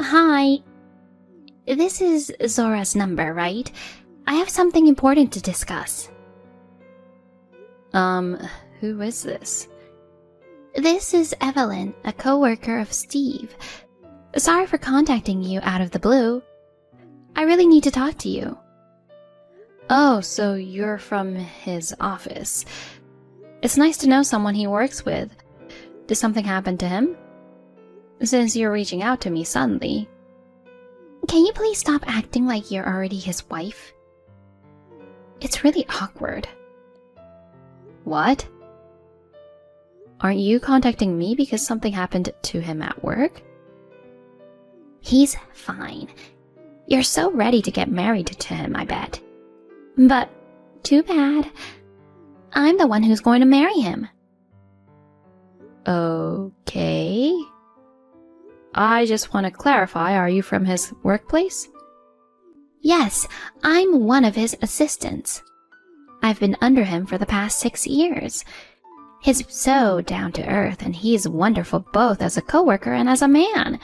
Hi. This is Zora's number, right? I have something important to discuss. Who is this? This is Evelyn, a co-worker of Steve. Sorry for contacting you out of the blue. I really need to talk to you. Oh, so you're from his office. It's nice to know someone he works with. Did something happen to him? Since you're reaching out to me suddenly. Can you please stop acting like you're already his wife? It's really awkward. What? Aren't you contacting me because something happened to him at work? He's fine. You're so ready to get married to him, I bet. But too bad. I'm the one who's going to marry him. Okay. I just want to clarify, are you from his workplace? Yes, I'm one of his assistants. I've been under him for the past 6 years. He's so down to earth, and he's wonderful both as a coworker and as a man.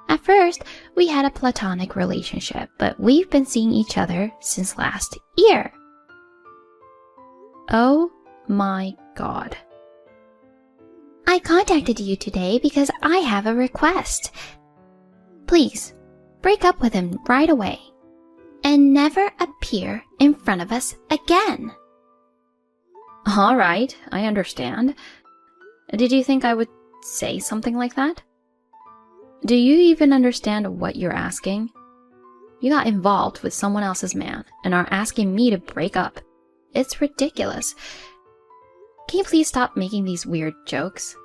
At first, we had a platonic relationship, but we've been seeing each other since last year. Oh my God. I contacted you today because I have a request. Please, break up with him right away and never appear in front of us again. All right, I understand. Did you think I would say something like that? Do you even understand what you're asking? You got involved with someone else's man and are asking me to break up. It's ridiculous. Can you please stop making these weird jokes?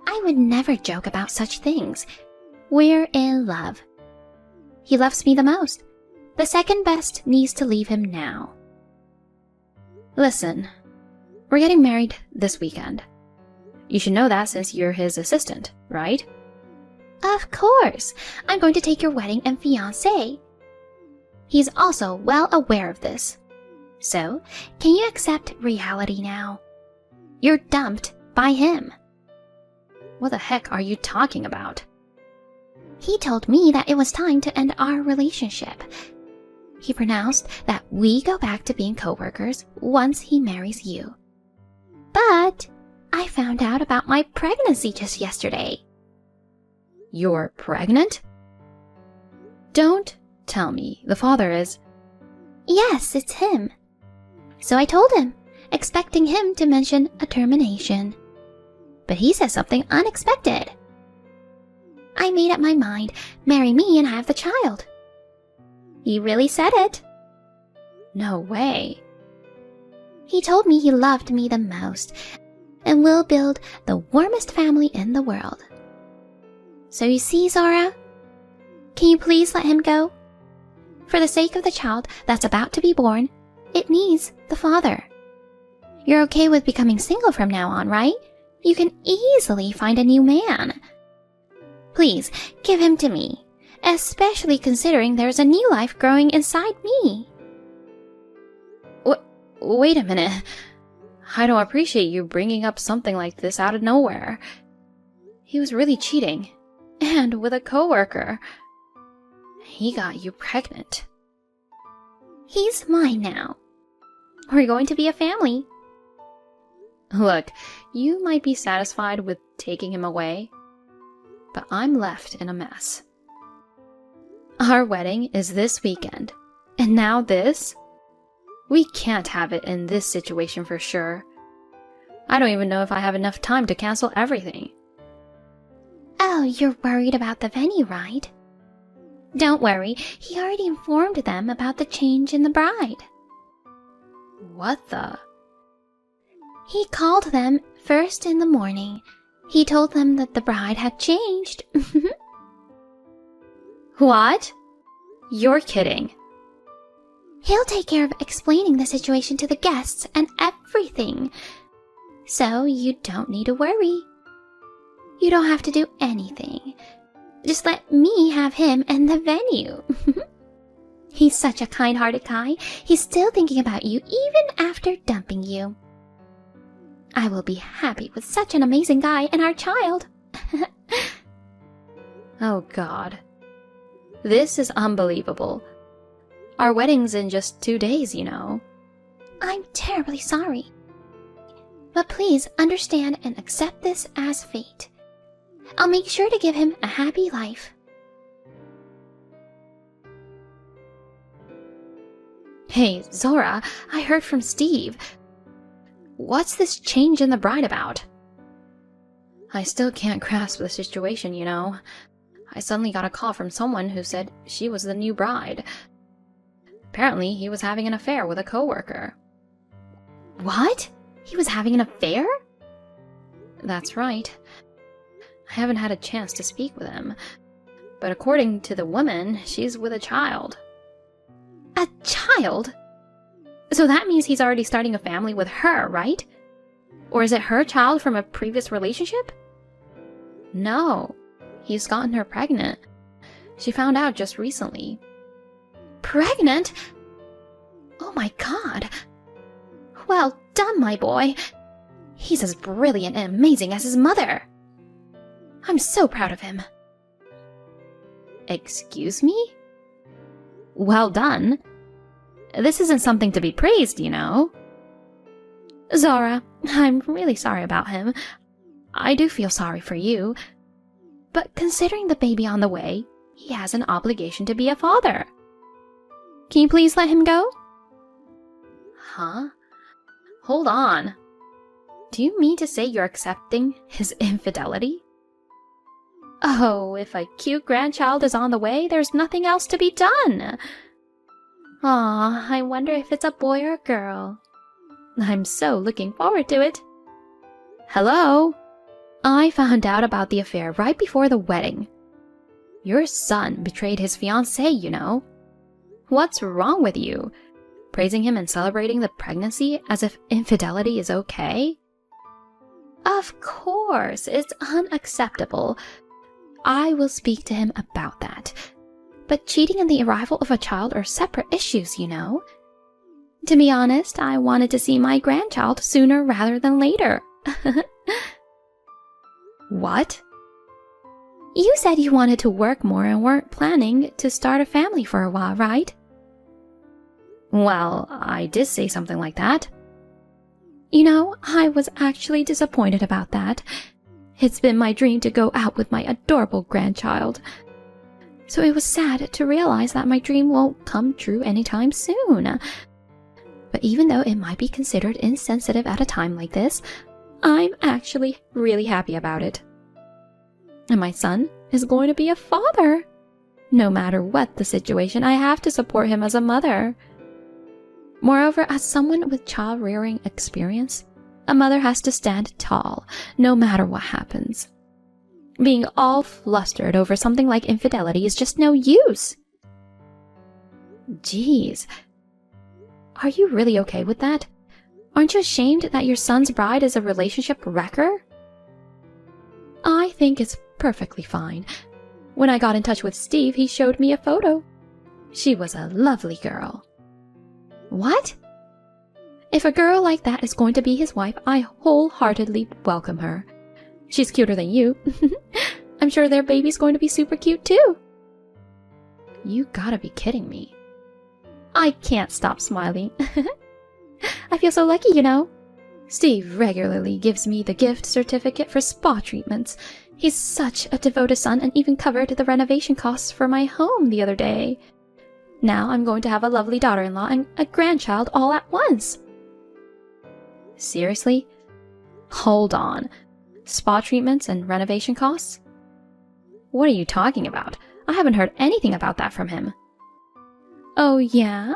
I would never joke about such things. We're in love. He loves me the most. The second best needs to leave him now. Listen, we're getting married this weekend. You should know that since you're his assistant, right? Of course. I'm going to take your wedding and fiancé. He's also well aware of this. So, can you accept reality now? You're dumped by him. What the heck are you talking about? He told me that it was time to end our relationship. He pronounced that we go back to being co-workers once he marries you. But I found out about my pregnancy just yesterday. You're pregnant? Don't tell me the father is... Yes, it's him. So I told him, expecting him to mention a termination. But he said something unexpected. I made up my mind, marry me and have the child. He really said it. No way. He told me he loved me the most and will build the warmest family in the world. So you see, Zora, can you please let him go? For the sake of the child that's about to be born, it needs the father. You're okay with becoming single from now on, right? You can easily find a new man. Please, give him to me, especially considering there's a new life growing inside me. Wait a minute. I don't appreciate you bringing up something like this out of nowhere. He was really cheating, and with a coworker. He got you pregnant. He's mine now. We're going to be a family. Look, you might be satisfied with taking him away, but I'm left in a mess. Our wedding is this weekend, and now this? We can't have it in this situation for sure. I don't even know if I have enough time to cancel everything. Oh, you're worried about the venue, right? Don't worry, he already informed them about the change in the bride. What the? He called them first in the morning. He told them that the bride had changed. What? You're kidding. He'll take care of explaining the situation to the guests and everything. So you don't need to worry. You don't have to do anything. Just let me have him and the venue. He's such a kind-hearted guy. He's still thinking about you even after dumping you. I will be happy with such an amazing guy and our child. Oh God. This is unbelievable. Our wedding's in just 2 days, you know. I'm terribly sorry. But please understand and accept this as fate. I'll make sure to give him a happy life. Hey, Zora, I heard from Steve. What's this change in the bride about? I still can't grasp the situation, you know. I suddenly got a call from someone who said she was the new bride. Apparently, he was having an affair with a coworker. What? He was having an affair? That's right. I haven't had a chance to speak with him. But according to the woman, she's with a child. A child? So that means he's already starting a family with her, right? Or is it her child from a previous relationship? No, he's gotten her pregnant. She found out just recently. Pregnant? Oh my God. Well done, my boy. He's as brilliant and amazing as his mother. I'm so proud of him. Excuse me? Well done. This isn't something to be praised, you know. Zora, I'm really sorry about him. I do feel sorry for you. But considering the baby on the way, he has an obligation to be a father. Can you please let him go? Huh? Hold on. Do you mean to say you're accepting his infidelity? Oh, if a cute grandchild is on the way, there's nothing else to be done. Aw, I wonder if it's a boy or a girl. I'm so looking forward to it. Hello? I found out about the affair right before the wedding. Your son betrayed his fiancé, you know. What's wrong with you? Praising him and celebrating the pregnancy as if infidelity is okay? Of course, it's unacceptable. I will speak to him about that. But cheating and the arrival of a child are separate issues, you know. To be honest, I wanted to see my grandchild sooner rather than later. What? You said you wanted to work more and weren't planning to start a family for a while, right? Well, I did say something like that. You know, I was actually disappointed about that. It's been my dream to go out with my adorable grandchild. So it was sad to realize that my dream won't come true anytime soon. But even though it might be considered insensitive at a time like this, I'm actually really happy about it. And my son is going to be a father. No matter what the situation, I have to support him as a mother. Moreover, as someone with child-rearing experience, a mother has to stand tall, no matter what happens. Being all flustered over something like infidelity is just no use. Jeez. Are you really okay with that? Aren't you ashamed that your son's bride is a relationship wrecker? I think it's perfectly fine. When I got in touch with Steve, he showed me a photo. She was a lovely girl. What? If a girl like that is going to be his wife, I wholeheartedly welcome her. She's cuter than you. I'm sure their baby's going to be super cute too. You gotta be kidding me. I can't stop smiling. I feel so lucky, you know. Steve regularly gives me the gift certificate for spa treatments. He's such a devoted son and even covered the renovation costs for my home the other day. Now I'm going to have a lovely daughter-in-law and a grandchild all at once. Seriously? Hold on. Spa treatments and renovation costs? What are you talking about? I haven't heard anything about that from him. Oh, yeah?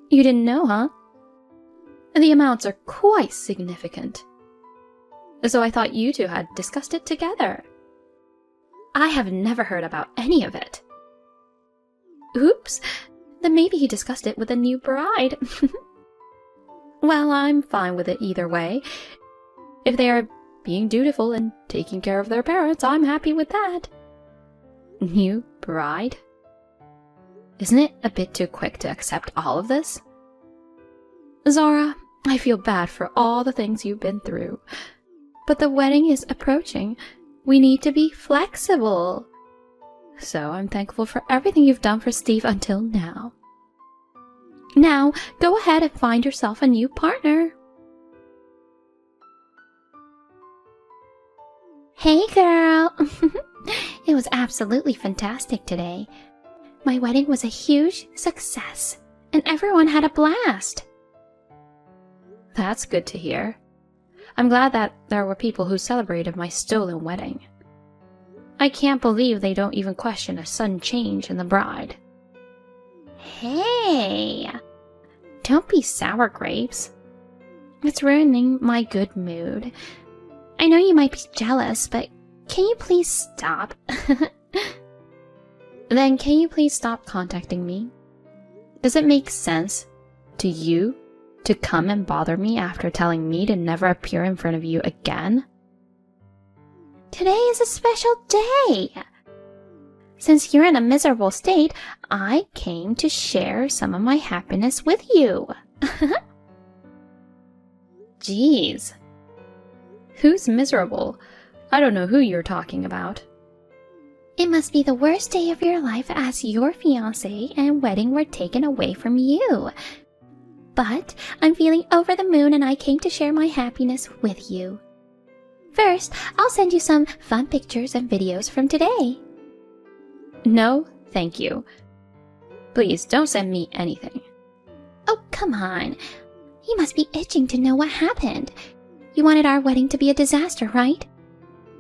You didn't know, huh? The amounts are quite significant. So I thought you two had discussed it together. I have never heard about any of it. Oops, then maybe he discussed it with the new bride. Well, I'm fine with it either way. If they are being dutiful and taking care of their parents, I'm happy with that. New bride? Isn't it a bit too quick to accept all of this? Zara, I feel bad for all the things you've been through. But the wedding is approaching. We need to be flexible. So I'm thankful for everything you've done for Steve until now. Now, go ahead and find yourself a new partner. Hey, girl! It was absolutely fantastic today. My wedding was a huge success, and everyone had a blast. That's good to hear. I'm glad that there were people who celebrated my stolen wedding. I can't believe they don't even question a sudden change in the bride. Hey! Don't be sour grapes. It's ruining my good mood. I know you might be jealous, but can you please stop? Then can you please stop contacting me? Does it make sense to you to come and bother me after telling me to never appear in front of you again? Today is a special day. Since you're in a miserable state, I came to share some of my happiness with you. Jeez. Who's miserable? I don't know who you're talking about. It must be the worst day of your life as your fiancé and wedding were taken away from you. But I'm feeling over the moon and I came to share my happiness with you. First, I'll send you some fun pictures and videos from today. No, thank you. Please don't send me anything. Oh, come on. You must be itching to know what happened. You wanted our wedding to be a disaster, right?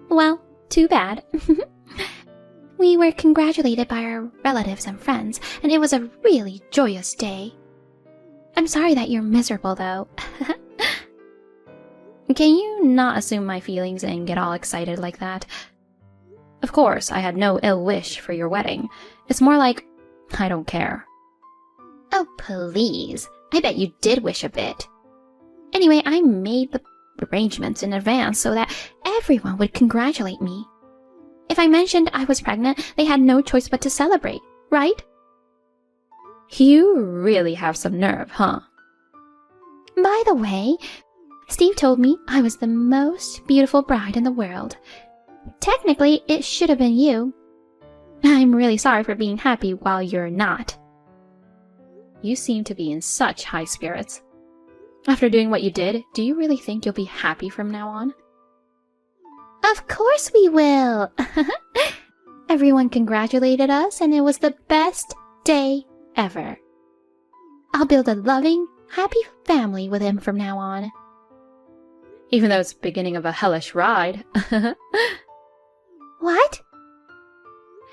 Well, too bad. We were congratulated by our relatives and friends, and it was a really joyous day. I'm sorry that you're miserable, though. Can you not assume my feelings and get all excited like that? Of course, I had no ill wish for your wedding. It's more like, I don't care. Oh, please. I bet you did wish a bit. Anyway, I made the arrangements in advance so that everyone would congratulate me. If I mentioned I was pregnant, they had no choice but to celebrate, right? You really have some nerve, huh? By the way, Steve told me I was the most beautiful bride in the world. Technically, it should have been you. I'm really sorry for being happy while you're not. You seem to be in such high spirits. After doing what you did, do you really think you'll be happy from now on? Of course we will! Everyone congratulated us and it was the best day ever. I'll build a loving, happy family with him from now on. Even though it's the beginning of a hellish ride. What?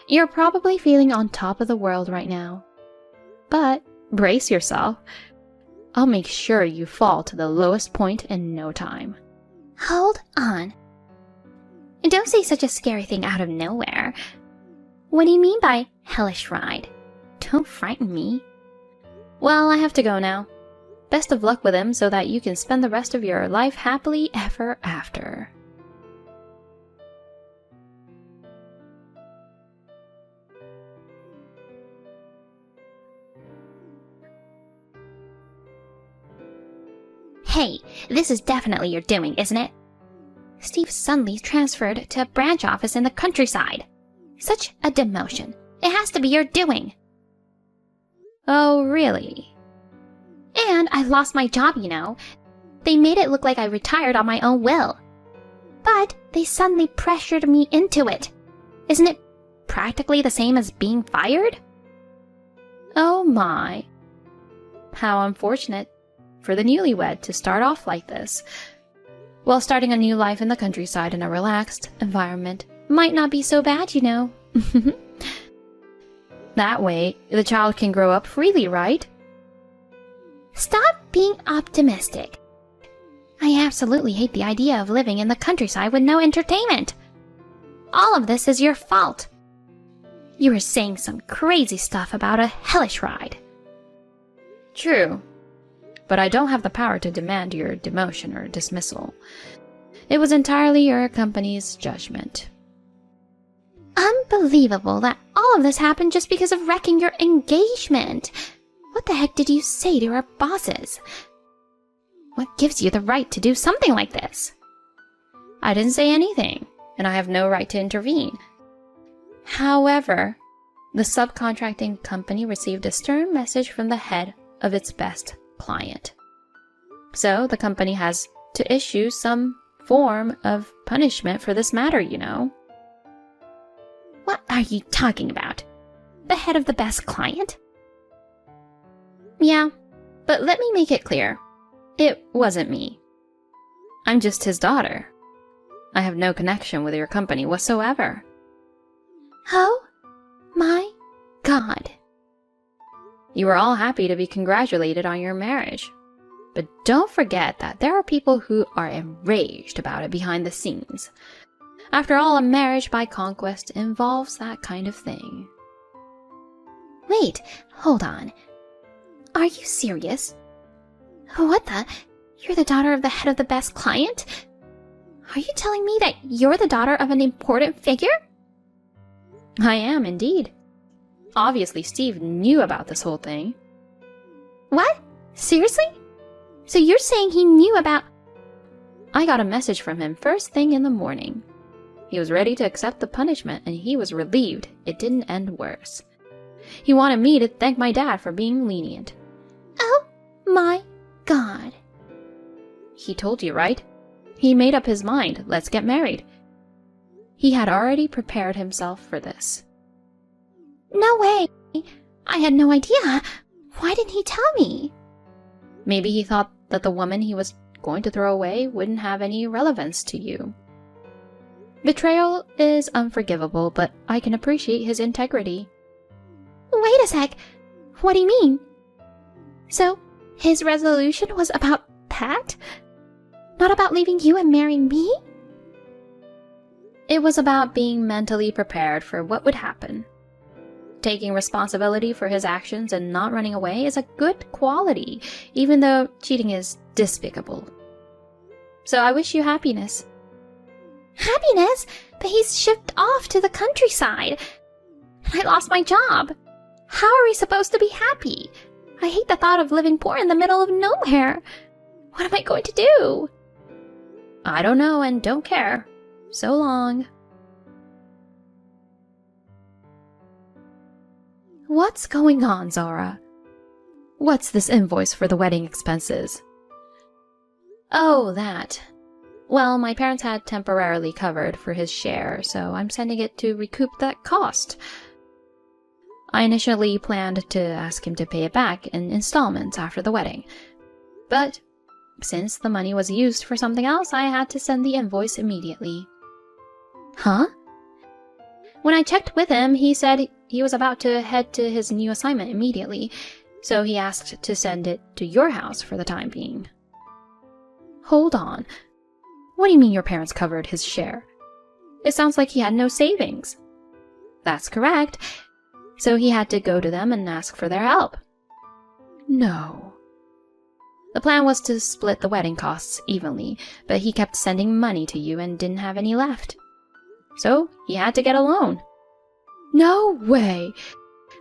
You're probably feeling on top of the world right now. But brace yourself. I'll make sure you fall to the lowest point in no time. Hold on. Don't say such a scary thing out of nowhere. What do you mean by hellish ride? Don't frighten me. Well, I have to go now. Best of luck with him so that you can spend the rest of your life happily ever after. Hey, this is definitely your doing, isn't it? Steve suddenly transferred to a branch office in the countryside. Such a demotion. It has to be your doing. Oh, really? And I lost my job, you know. They made it look like I retired on my own will. But they suddenly pressured me into it. Isn't it practically the same as being fired? Oh my. How unfortunate for the newlywed to start off like this. Well, starting a new life in the countryside in a relaxed environment might not be so bad, you know. That way, the child can grow up freely, right? Stop being optimistic. I absolutely hate the idea of living in the countryside with no entertainment. All of this is your fault. You were saying some crazy stuff about a hellish ride. True. But I don't have the power to demand your demotion or dismissal. It was entirely your company's judgment. Unbelievable that all of this happened just because of wrecking your engagement. What the heck did you say to our bosses? What gives you the right to do something like this? I didn't say anything, and I have no right to intervene. However, the subcontracting company received a stern message from the head of its best client. So the company has to issue some form of punishment for this matter, you know. What are you talking about? The head of the best client? Yeah, but let me make it clear. It wasn't me. I'm just his daughter. I have no connection with your company whatsoever. Oh my God. You were all happy to be congratulated on your marriage. But don't forget that there are people who are enraged about it behind the scenes. After all, a marriage by conquest involves that kind of thing. Wait, hold on. Are you serious? What the? You're the daughter of the head of the best client? Are you telling me that you're the daughter of an important figure? I am indeed. Obviously, Steve knew about this whole thing. What? Seriously? So you're saying he knew about... I got a message from him first thing in the morning. He was ready to accept the punishment, and he was relieved it didn't end worse. He wanted me to thank my dad for being lenient. Oh my God. He told you, right? He made up his mind. Let's get married. He had already prepared himself for this. No way. I had no idea. Why didn't he tell me? Maybe he thought that the woman he was going to throw away wouldn't have any relevance to you. Betrayal is unforgivable, but I can appreciate his integrity. Wait a sec. What do you mean? So, his resolution was about that? Not about leaving you and marrying me? It was about being mentally prepared for what would happen. Taking responsibility for his actions and not running away is a good quality, even though cheating is despicable. So I wish you happiness. Happiness? But he's shipped off to the countryside. And I lost my job. How are we supposed to be happy? I hate the thought of living poor in the middle of nowhere. What am I going to do? I don't know and don't care. So long. What's going on, Zara? What's this invoice for the wedding expenses? Oh, that. Well, my parents had temporarily covered for his share, so I'm sending it to recoup that cost. I initially planned to ask him to pay it back in installments after the wedding, but since the money was used for something else, I had to send the invoice immediately. Huh? When I checked with him, he said he was about to head to his new assignment immediately, so he asked to send it to your house for the time being. Hold on. What do you mean your parents covered his share? It sounds like he had no savings. That's correct. So he had to go to them and ask for their help. No. The plan was to split the wedding costs evenly, but he kept sending money to you and didn't have any left. So he had to get a loan. No way!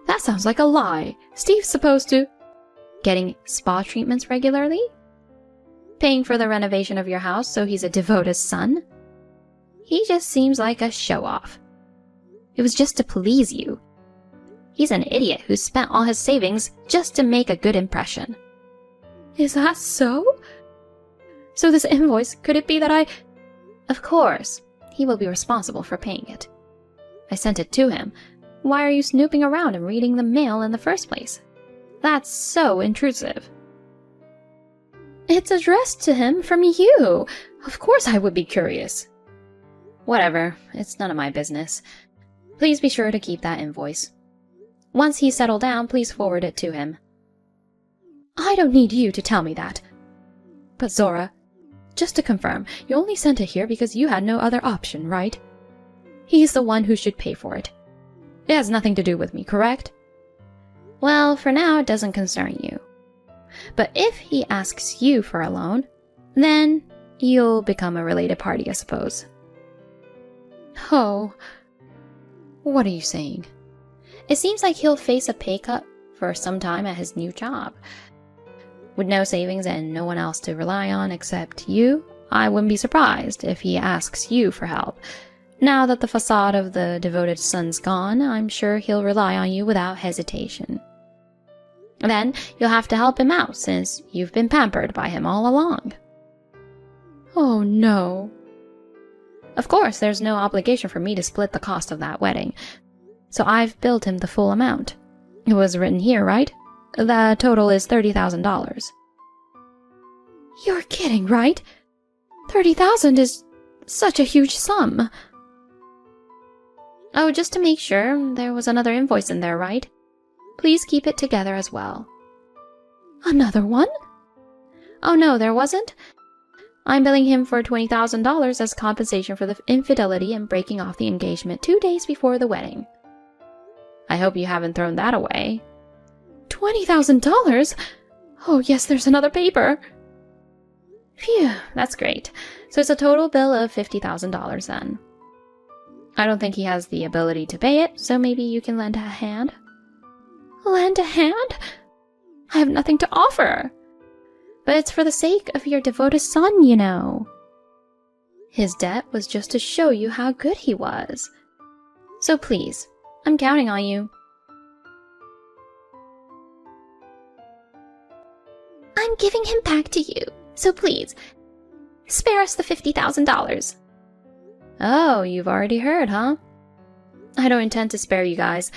That sounds like a lie. Steve's supposed to... Getting spa treatments regularly? Paying for the renovation of your house so he's a devoted son? He just seems like a show-off. It was just to please you. He's an idiot who spent all his savings just to make a good impression. Is that so? So this invoice, could it be that I... Of course. He will be responsible for paying it. I sent it to him. Why are you snooping around and reading the mail in the first place? That's so intrusive. It's addressed to him from you. Of course I would be curious. Whatever, it's none of my business. Please be sure to keep that invoice. Once he's settled down, please forward it to him. I don't need you to tell me that. But Zora, just to confirm, you only sent it here because you had no other option, right? He's the one who should pay for it. It has nothing to do with me, correct? Well, for now, it doesn't concern you. But if he asks you for a loan, then you'll become a related party, I suppose. Oh, what are you saying? It seems like he'll face a pay cut for some time at his new job. With no savings and no one else to rely on except you, I wouldn't be surprised if he asks you for help. Now that the facade of the devoted son's gone, I'm sure he'll rely on you without hesitation. Then you'll have to help him out, since you've been pampered by him all along. Oh no. Of course, there's no obligation for me to split the cost of that wedding, so I've billed him the full amount. It was written here, right? The total is $30,000. You're kidding, right? 30,000 is such a huge sum. Oh, just to make sure, there was another invoice in there, right? Please keep it together as well. Another one? Oh no, there wasn't? I'm billing him for $20,000 as compensation for the infidelity and breaking off the engagement 2 days before the wedding. I hope you haven't thrown that away. $20,000? Oh yes, there's another paper. Phew, that's great. So it's a total bill of $50,000 then. I don't think he has the ability to pay it, so maybe you can lend a hand? Lend a hand? I have nothing to offer. But it's for the sake of your devoted son, you know. His debt was just to show you how good he was. So please, I'm counting on you. I'm giving him back to you, so please, spare us the $50,000. Oh, you've already heard, huh? I don't intend to spare you guys.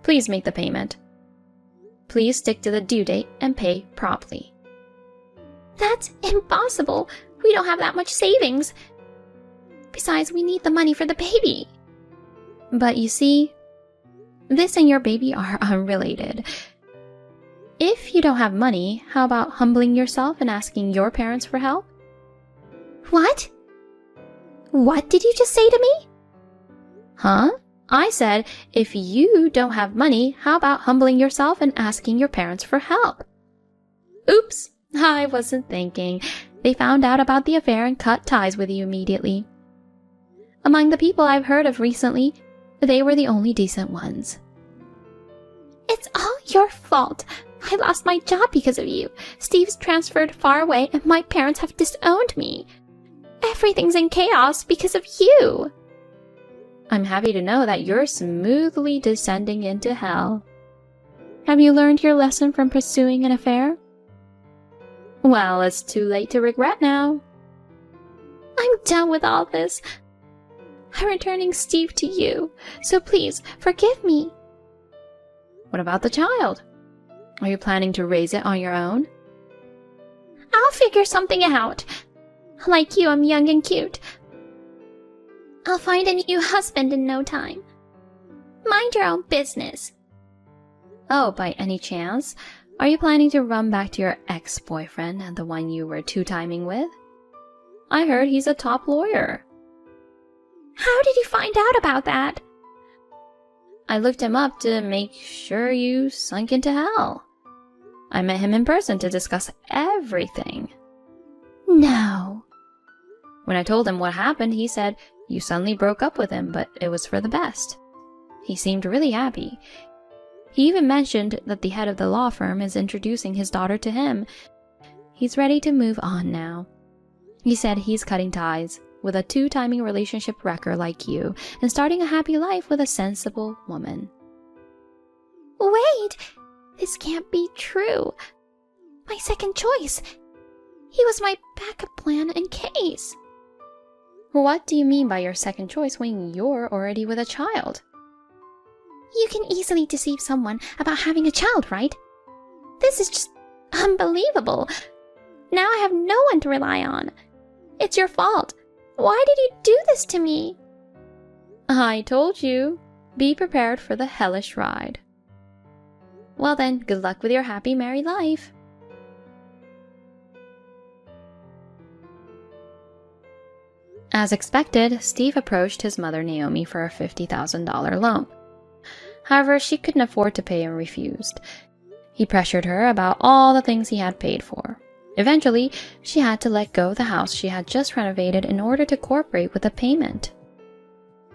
Please make the payment. Please stick to the due date and pay promptly. That's impossible. We don't have that much savings. Besides, we need the money for the baby. But you see, this and your baby are unrelated. If you don't have money, how about humbling yourself and asking your parents for help? What? What did you just say to me? Huh? I said, if you don't have money, how about humbling yourself and asking your parents for help? Oops, I wasn't thinking. They found out about the affair and cut ties with you immediately. Among the people I've heard of recently, they were the only decent ones. It's all your fault. I lost my job because of you. Steve's transferred far away and my parents have disowned me. Everything's in chaos because of you. I'm happy to know that you're smoothly descending into hell. Have you learned your lesson from pursuing an affair? Well, it's too late to regret now. I'm done with all this. I'm returning Steve to you, so please forgive me. What about the child? Are you planning to raise it on your own? I'll figure something out. Like you, I'm young and cute. I'll find a new husband in no time. Mind your own business. Oh, by any chance, are you planning to run back to your ex-boyfriend and the one you were two-timing with? I heard he's a top lawyer. How did you find out about that? I looked him up to make sure you sunk into hell. I met him in person to discuss everything. No. When I told him what happened, he said you suddenly broke up with him, but it was for the best. He seemed really happy. He even mentioned that the head of the law firm is introducing his daughter to him. He's ready to move on now. He said he's cutting ties with a two-timing relationship wrecker like you and starting a happy life with a sensible woman. Wait! This can't be true. My second choice. He was my backup plan in case. What do you mean by your second choice when you're already with a child? You can easily deceive someone about having a child, right? This is just unbelievable. Now I have no one to rely on. It's your fault. Why did you do this to me? I told you. Be prepared for the hellish ride. Well then, good luck with your happy married life. As expected, Steve approached his mother Naomi for a $50,000 loan. However, she couldn't afford to pay and refused. He pressured her about all the things he had paid for. Eventually, she had to let go of the house she had just renovated in order to cooperate with the payment.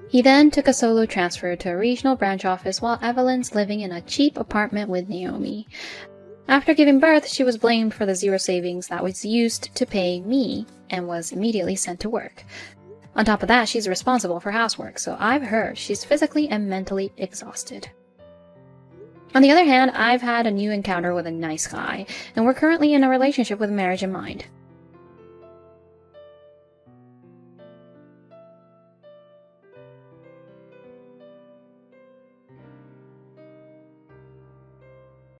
He then took a solo transfer to a regional branch office while Evelyn's living in a cheap apartment with Naomi. After giving birth, she was blamed for the zero savings that was used to pay me and was immediately sent to work. On top of that, she's responsible for housework, so I've heard she's physically and mentally exhausted. On the other hand, I've had a new encounter with a nice guy, and we're currently in a relationship with marriage in mind.